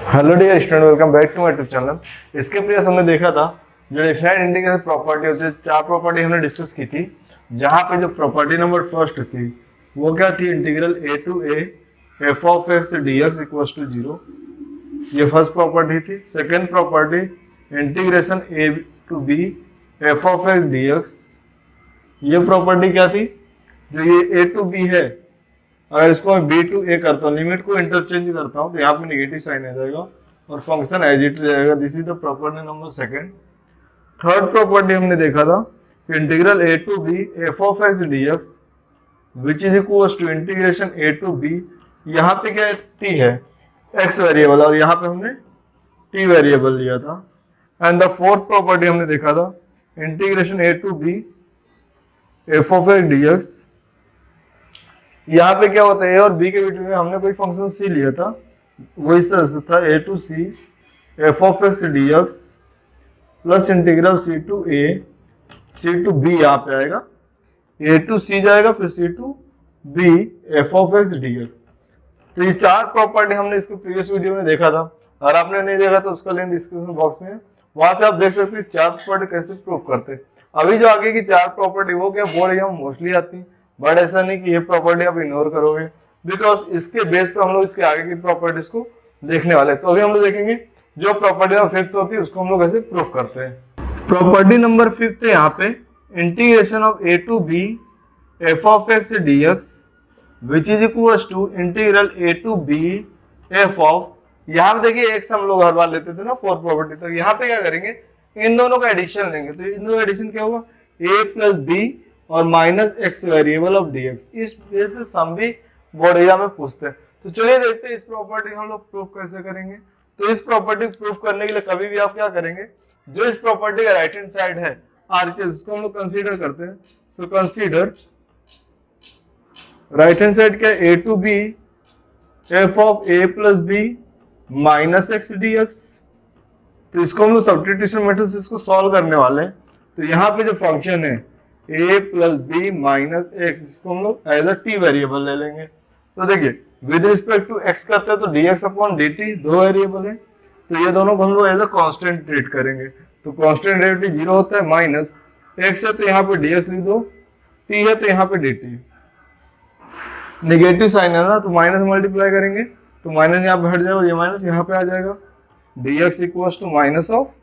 Hello dear student, welcome back to my YouTube channel. इसके previous हमने देखा था जो डिफरेंट इंटीग्रल प्रॉपर्टी होती है, चार प्रॉपर्टी हमने डिस्कस की थी। जहाँ पे जो प्रॉपर्टी नंबर फर्स्ट थी वो क्या थी, integral a to a f of x d x equals to 0। ये फर्स्ट प्रॉपर्टी थी। Second property integration a to b f of x d x. ये प्रॉपर्टी क्या थी, जो ये ए टू बी है, अगर इसको मैं बी टू ए करता हूँ, लिमिट को इंटरचेंज करता हूँ, तो यहाँ पे नेगेटिव साइन आ जाएगा और फंक्शन एज इट रहेगा। This is the property number second. Third property हमने देखा था कि integral a to b f of x d x which is equals to integration a to b. यहाँ पे क्या टी है, एक्स वेरिएबल, और यहाँ पे हमने टी वेरिएबल लिया था। एंड द फोर्थ प्रॉपर्टी हमने देखा था integration a to b f of x d x. यहाँ पे क्या होता है, ए और बी के बिटवीन में हमने कोई फंक्शन सी लिया था, वो इस तरह से था a to c f of x d x plus integral c to a c to b. यहाँ पे आएगा ए टू सी जाएगा, फिर c to b f of x d x. तो ये चार प्रॉपर्टी हमने इसके प्रीवियस वीडियो में देखा था। अगर आपने नहीं देखा तो उसका लिंक डिस्क्रिप्शन बॉक्स में है, वहां से आप देख सकते हैं चार प्रॉपर्टी कैसे प्रूव करते हैं। अभी जो आगे की चार प्रॉपर्टी वो क्या बोर्ड एग्जाम मोस्टली आती है, बट ऐसा नहीं कि ये प्रॉपर्टी आप इग्नोर करोगे, बिकॉज इसके बेस पे हम लोग इसके आगे की प्रॉपर्टीज को देखने वाले हैं। तो अभी हम लोग देखेंगे जो प्रॉपर्टी नंबर फिफ्थ होती है उसको हम लोग ऐसे प्रूफ करते हैं। प्रॉपर्टी नंबर फिफ्थ है यहाँ पे integration of a to b f of x d x which is equal to integral a to b f of. यहाँ पे देखिए एक्स हम लोग हर बार लेते थे ना फोर्थ प्रॉपर्टी, तो यहाँ पे क्या करेंगे, इन दोनों का एडिशन लेंगे। तो इन दोनों का एडिशन क्या होगा, ए प्लस बी और minus x variable of D x. इस बेस पे सम भी बोर्ड एग्जाम में पूछते हैं। तो चलिए देखते हैं इस प्रॉपर्टी हम लोग प्रूफ कैसे करेंगे। तो इस प्रॉपर्टी प्रूफ करने के लिए कभी भी आप क्या करेंगे, जो इस प्रॉपर्टी का राइट हैंड साइड है आरएचएस, इसको हम लोग कंसीडर करते हैं। So consider right hand side क्या, a to b f of a plus b minus x d x. तो इसको हम लोग सब्स्टिट्यूशन मेथड से इसको सॉल्व करने वाले हैं। तो यहाँ पे जो फंक्शन है a plus b minus x, इसको हम लोग एज अ टी वेरिएबल ले लेंगे। तो देखिए विद रिस्पेक्ट टू x करते हैं तो dx अपॉन dt दो वेरिएबल है, तो ये दोनों को हम लोग एज अ कांस्टेंट ट्रीट करेंगे। तो कांस्टेंट डेरिवेटिव 0 होता है, माइनस x है तो यहाँ पे dx लिख दो, t है तो यहाँ पे dt। नेगेटिव साइन है ना, तो माइनस मल्टीप्लाई करेंगे तो माइनस यहाँ पे हट जाएगा, ये माइनस यहाँ पे आ जाएगा, dx equals to minus of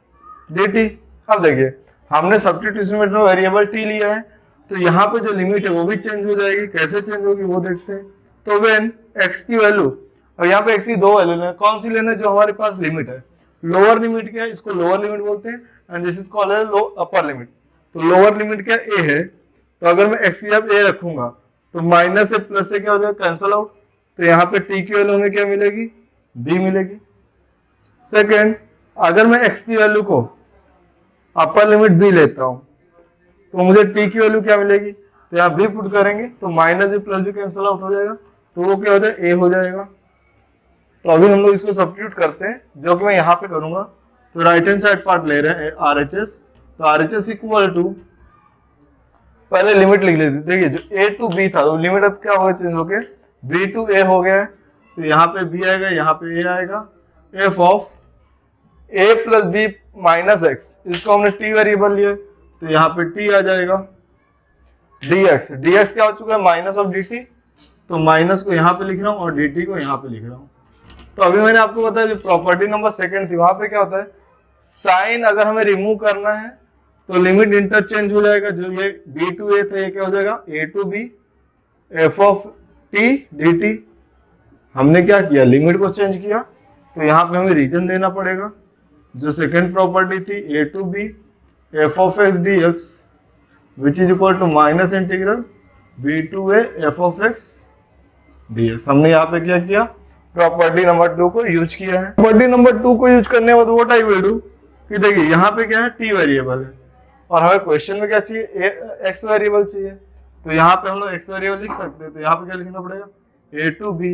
dt। अब देखिए हमने सब्स्टिट्यूशन में वेरिएबल टी लिया है, तो यहाँ पे जो लिमिट है वो भी चेंज हो जाएगी। कैसे चेंज होगी वो देखते हैं। तो व्हेन x की वैल्यू, और यहाँ पे x की दो वैल्यू लेना, कौन सी लेना है, जो हमारे पास लिमिट है। लोअर लिमिट क्या है, इसको लोअर लिमिट बोलते हैं, and this is called as upper limit. तो लोअर लिमिट क्या a है, तो अगर मैं x की अब a रखूंगा तो माइनस से प्लस से क्या हो जाएगा, कैंसल आउट। तो यहाँ पे t की वैल्यू हमें क्या मिलेगी, b मिलेगी। सेकेंड, अगर मैं x की वैल्यू को अपर लिमिट b लेता हूं तो मुझे t की वैल्यू क्या मिलेगी, तो यहाँ b पुट करेंगे तो minus b plus b cancel out हो जाएगा, तो वो क्या हो जाएगा, a हो जाएगा। तो अभी हम लोग इसको सब्स्टिट्यूट करते हैं, जो कि मैं यहाँ पे करूंगा। तो राइट हैंड साइड पार्ट ले रहे हैं RHS, तो RHS इक्वल टू, पहले लिमिट लिख लेते। देखिए जो a टू b था, तो लिमिट अब क्या होगा, चेंज हो गया, b टू a हो गया है। तो यहाँ पे b आएगा, यहाँ पे a आएगा। f of a plus b minus x, इसको हमने t वेरिएबल लिया, तो यहाँ पे t आ जाएगा। dx, dx क्या हो चुका है, माइनस ऑफ dt, तो माइनस को यहाँ पे लिख रहा हूँ और dt को यहाँ पे लिख रहा हूँ। तो अभी मैंने आपको बताया जो प्रॉपर्टी नंबर सेकंड थी, वहां पे क्या होता है, साइन अगर हमें रिमूव करना है तो लिमिट इंटरचेंज हो जाएगा। जो ये b टू a था, ये क्या हो जाएगा, a टू b f of t dt। हमने क्या किया, लिमिट को चेंज किया, तो यहाँ पे हमें रीजन देना पड़ेगा। जो सेकेंड प्रॉपर्टी थी a to b f of x d x which is equal to minus integral b to a f of x d x, हमने यहाँ पे क्या किया, प्रॉपर्टी नंबर 2 को यूज किया है। प्रॉपर्टी नंबर 2 को यूज करने के बाद व्हाट आई विल डू, कि देखिए यहाँ पे क्या है, टी वेरिएबल है और हमें क्वेश्चन में क्या चाहिए, एक्स वेरिएबल चाहिए। तो यहाँ पे हम लोग एक्स वेरिएबल लिख सकते हैं। तो यहाँ पे क्या लिखना पड़ेगा, a to b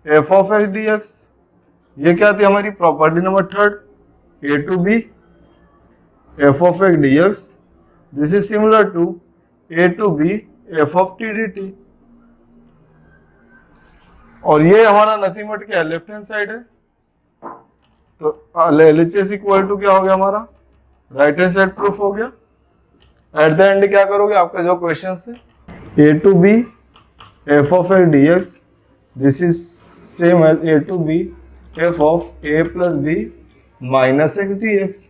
f of x d x. ये क्या थी हमारी property number third, a to b f of x dx, this is similar to a to b f of t dt। और ये हमारा नथिंग बट क्या, left hand side है, तो LHS इक्वल टू क्या हो गया हमारा, राइट हैंड साइड प्रूफ हो गया। एट द एंड क्या करोगे, आपका जो क्वेश्चन है a to b f of x dx, this is same as a to b f of a plus b minus x dx।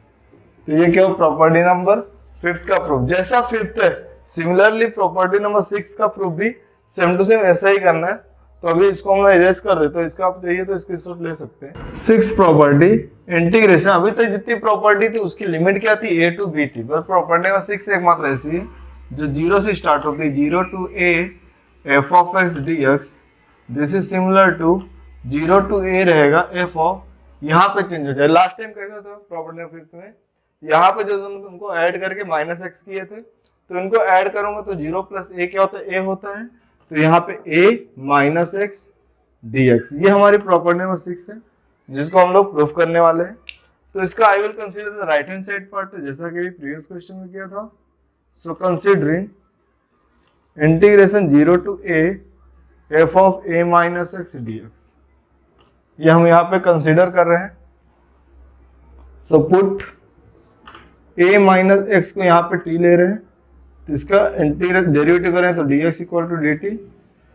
तो ये क्या हो, प्रॉपर्टी नंबर 5th का प्रूफ। जैसा 5th है सिमिलरली प्रॉपर्टी नंबर 6 का proof भी same to same ऐसा ही करना है। तो अभी इसको हम इरेज कर देते हैं, इसका आप चाहिए तो स्क्रीनशॉट ले सकते हैं। 6 प्रॉपर्टी इंटीग्रेशन, अभी तक जितनी प्रॉपर्टी थी उसकी लिमिट क्या थी, a to b थी, पर प्रॉपर्टी नंबर 6 एकमात्र ऐसी है जो 0 से स्टार्ट होती है, 0 to a f of x dx, this is similar to 0 to a रहेगा f of, यहाँ पे चेंज हो जाए। लास्ट टाइम कैसा था प्रॉपर्टी नंबर 5 में, यहाँ पे जो उनको ऐड करके माइनस एक्स किए थे, तो इनको ऐड करूंगा तो 0 प्लस a क्या होता है, a होता है। तो यहाँ पे a माइनस एक्स dx, ये हमारी प्रॉपर्टी नंबर 6 है जिसको हम लोग प्रूफ करने वाले हैं। तो इसका I will consider the right hand side part, जैसा कि प्रीवियस क्वेश्चन में किया था। So considering integration 0 to a f of a minus x dx, ये हम यहाँ पे कंसीडर कर रहे हैं। So put a minus x को यहाँ पे t ले रहे हैं, तो इसका इंटीग्रल डेरिवेटिव करें तो dx equal to dt।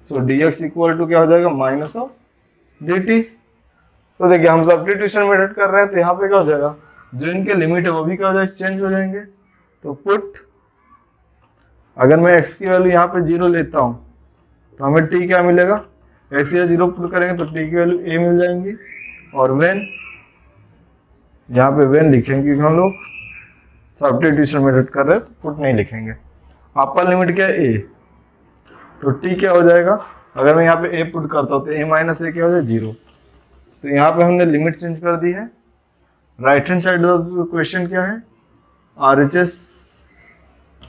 So dx equal to क्या हो जाएगा, माइनस ऑफ dt। तो देखिए हम सब्स्टिट्यूशन मेथड कर रहे हैं, तो यहाँ पे क्या हो जाएगा, जो इनके लिमिट है वो भी क्या हो जाएगा, चेंज हो जाएंगे। तो पुट, अगर मैं x की वैल्यू यहाँ पे 0 लेता हूँ तो हमें t क्या मिलेगा, x या 0 पुट करेंगे तो t की वैल्यू a मिल जाएंगी। और वेन, यहाँ पे वेन लिखेंगे क्योंकि हम लोग सब्स्टिट्यूशन मेथड कर रहे हैं, तो पुट नहीं लिखेंगे। अपर लिमिट क्या है, a, तो t क्या हो जाएगा, अगर मैं यहाँ पे a पुट करता हूँ तो a माइनस a क्या हो जाएगा, 0। तो यहाँ पे हमने लिमिट चेंज कर दी है। राइट हैंड साइड क्वेश्चन क्या है, RHS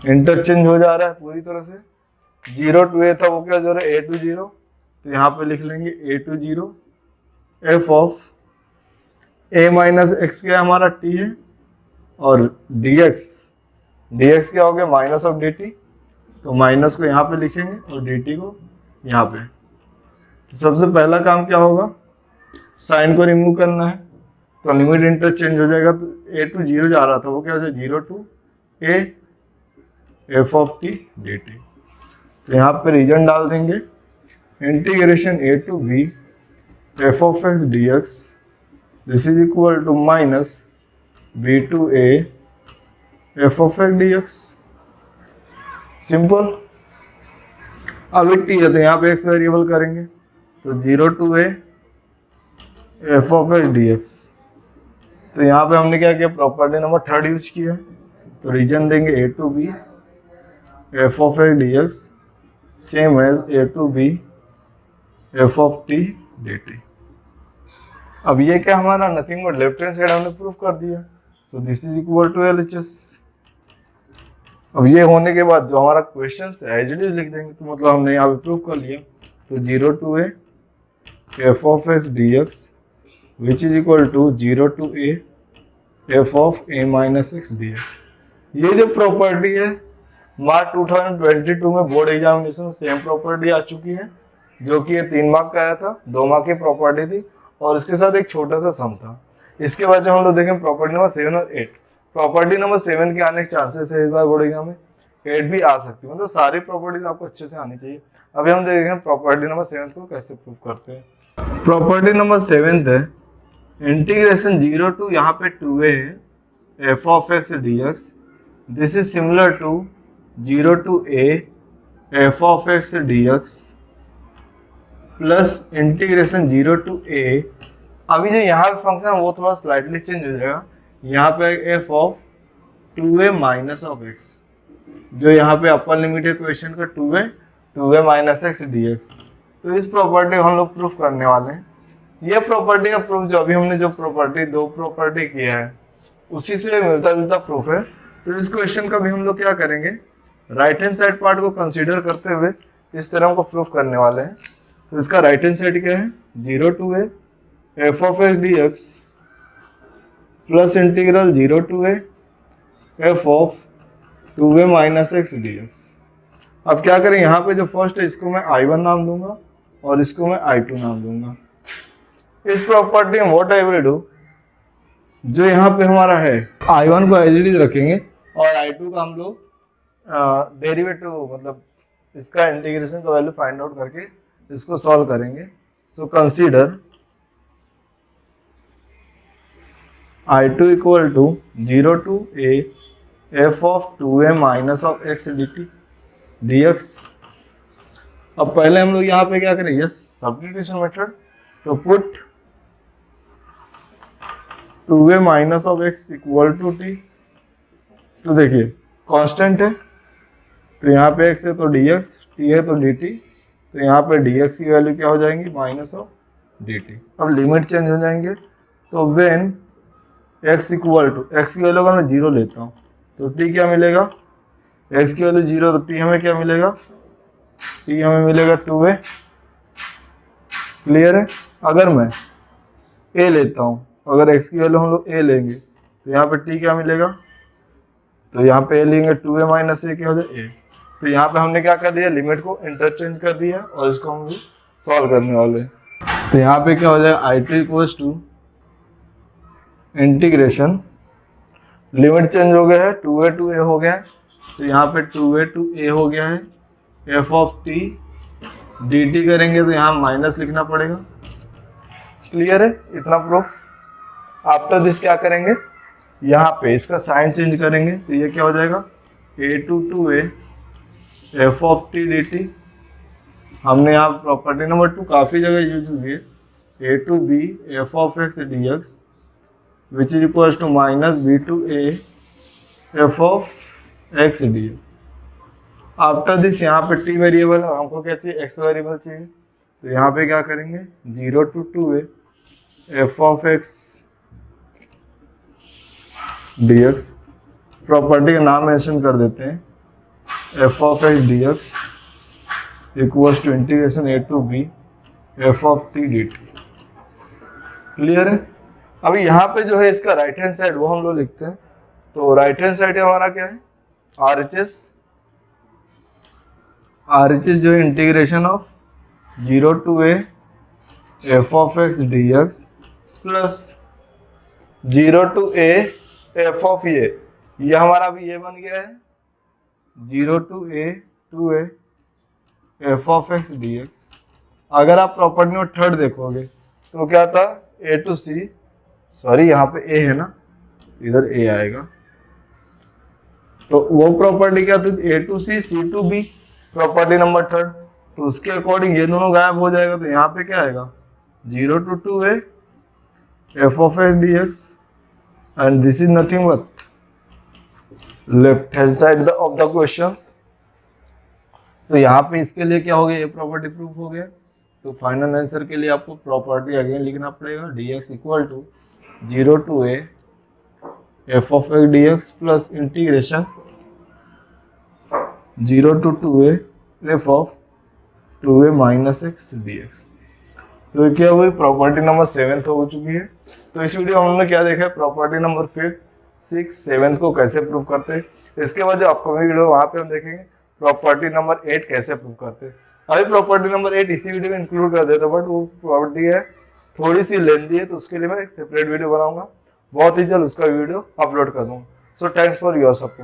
इंटरचेंज हो जा रहा है पूरी तरह से। 0 to a था वो क्या हो रहा है, a to 0, तो यहाँ पे लिख लेंगे a to 0 f of a minus x क्या हमारा t है, और dx क्या हो गया, माइनस ऑफ dt, तो माइनस को यहाँ पे लिखेंगे और dt को यहाँ पे। तो सबसे पहला काम क्या होगा, साइन को रिमूव करना है, तो लिमिट इंटरचेंज हो जाएगा। तो a to 0 जा रहा था वो क्या हो जाएगा, 0 to a f of t dt। तो यहाँ पे रीजन डाल देंगे, integration a to b f of x dx, this is equal to minus b to a f of x dx। Simple. अब t है तो यहाँ पे x वेरिएबल करेंगे, तो 0 to a f of x dx। तो यहाँ पे हमने क्या किया, प्रॉपर्टी नंबर 3rd यूज किया, तो रीजन देंगे a to b f of x dx same as a to b f of t dt। अब ये क्या हमारा nothing but left hand side हमने प्रूफ कर दिया, so this is equal to LHS। अब ये होने के बाद जो हमारा क्वेश्चन है एज इट इज लिख देंगे, तो मतलब हमने यहाँ पे प्रूफ कर लिया। तो 0 to a f of x dx which is equal to 0 to a f of a minus x dx। ये जो प्रॉपर्टी है मार्च 2022 में बोर्ड एग्जामिनेशन सेम प्रॉपर्टी आ चुकी है, जो कि ये 3 मार्क का आया था, 2 मार्क की प्रॉपर्टी थी और इसके साथ एक छोटा सा सम था। इसके बाद जो हम लोग देखें प्रॉपर्टी नंबर 7 और 8, प्रॉपर्टी नंबर 7 के आने के चांसेस है इस बार बोर्ड एग्जाम में, 8 भी आ सकती है, मतलब सारी प्रॉपर्टीज आपको अच्छे से आनी चाहिए। अभी हम देखेंगे प्रॉपर्टी नंबर 7 को कैसे प्रूव करते हैं। प्रॉपर्टी नंबर 7 है इंटीग्रेशन 0 to यहाँ पे 2a f of x dx, this is similar to 0 to a f of x dx plus integration 0 to a। अभी जो यहाँ पे फंक्शन है वो थोड़ा स्लाइटली चेंज हो जाएगा, यहाँ पे f of 2a minus of x, जो यहाँ पे अपर लिमिट है क्वेश्चन का 2a माइनस एक्स dx। तो इस प्रॉपर्टी को हम लोग प्रूफ करने वाले हैं। ये प्रॉपर्टी का प्रूफ जो अभी हमने जो प्रॉपर्टी 2 प्रॉपर्टी किया है उसी से मिलता जुलता प्रूफ है। तो इस क्वेश्चन का भी हम लोग क्या करेंगे, राइट हैंड साइड पार्ट को कंसीडर करते हुए इस तरह को प्रूफ करने वाले हैं। तो इसका राइट हैंड साइड क्या है, 0 to a f of x dx plus integral 0 to a f of 2a minus x dx। अब क्या करें, यहाँ पे जो फर्स्ट है इसको मैं I1 नाम दूंगा और इसको मैं I2 नाम दूंगा। इस प्रॉपर्टी में व्हाट आई विल डू, जो यहाँ पे हमारा है I1 को एज इट इज रखेंगे और I2 का हम लोग डेरिवेटिव मतलब इसका इंटीग्रेशन का वैल्यू फाइंड आउट करके इसको सॉल्व करेंगे। So consider I2 equal to 0 to a f of 2a minus of x dx। अब पहले हम लोग यहाँ पे क्या करें, यस सब्स्टिट्यूशन मेथड, तो put 2a minus of x equal to t। तो देखिए कांस्टेंट है तो यहाँ पे x है तो dx, t है तो dt, तो यहाँ पे dx की वैल्यू क्या हो जाएंगी माइनस ऑफ dt। अब लिमिट चेंज हो जाएंगे तो when x equal to, x की वैल्यू अगर मैं 0 लेता हूँ तो t क्या मिलेगा, x की वैल्यू 0 तो t हमें क्या मिलेगा, t हमें मिलेगा 2a। क्लियर है। अगर मैं a लेता हूँ, अगर x की वैल्यू हम लोग a लेंगे तो यहाँ पे t क्या मिलेगा, तो यहाँ पे a लेंगे 2a माइनस a क्या हो जाए a। तो यहाँ पे हमने क्या कर दिया, लिमिट को इंटरचेंज कर दिया और इसको हम भी सॉल्व करने वाले हैं। तो यहाँ पे क्या हो जाएगा, I2 equals to integration, limit change हो गया है 2a to a हो गया है, तो यहाँ पे 2a to a हो गया है, f of t dt करेंगे तो यहाँ माइनस लिखना पड़ेगा। क्लियर है, इतना प्रूफ। आफ्टर दिस क्या करेंगे, यहाँ पे इसका साइन चेंज करेंगे तो ये क्या हो जाएगा a2 to a f of t dt। हमने यहाँ प्रॉपर्टी नंबर 2 काफ़ी जगह यूज हुई है, a to b f of x dx which is equals to minus b to a f of x dx। After this यहाँ पे t variable है, हमको क्या चाहिए x वेरिएबल चाहिए, तो यहाँ पे क्या करेंगे 0 to 2a f of x dx। Property का नाम मेंशन कर देते हैं, f of x dx equals to integration a to b f of t dt। Clear है। अभी यहाँ पे जो है इसका राइट हैंड साइड वो हम लोग लिखते हैं, तो राइट हैंड साइड हमारा क्या है RHS जो है integration of 0 to a f of x dx plus 0 to a f of ये हमारा भी ये बन गया है 0 to a f of x dx। अगर आप प्रॉपर्टी में थर्ड देखोगे तो क्या था a to c, सॉरी यहाँ पे a है ना, इधर a आएगा, तो वो प्रॉपर्टी क्या थी a to c c to b, property number third, तो उसके अकॉर्डिंग ये दोनों गायब हो जाएगा, तो यहाँ पे क्या आएगा 0 to 2a f of x dx and this is nothing but left hand side of the questions. तो यहाँ पे इसके लिए क्या हो गया, ये प्रॉपर्टी प्रूफ हो गया। तो फाइनल आंसर के लिए आपको प्रॉपर्टी अगेन लिखना पड़ेगा, dx equal to 0 to a f of x dx plus integration 0 to 2a f of 2a minus x dx। तो क्या हुई, प्रॉपर्टी नंबर 7 हो चुकी है। तो इस वीडियो में हमने क्या देखा है, प्रॉपर्टी नंबर 5, 6, 7 को कैसे प्रूव करते हैं। इसके बाद जो अपकमिंग वीडियो वहाँ पे हम देखेंगे प्रॉपर्टी नंबर 8 कैसे प्रूव करते हैं। अभी प्रॉपर्टी नंबर 8 इसी वीडियो में इंक्लूड कर देता, बट वो प्रॉपर्टी है थोड़ी सी लेंथी है, तो उसके लिए मैं एक सेपरेट वीडियो बनाऊंगा, बहुत ही जल्द उसका वीडियो अपलोड कर दूंगा। So thanks for your support.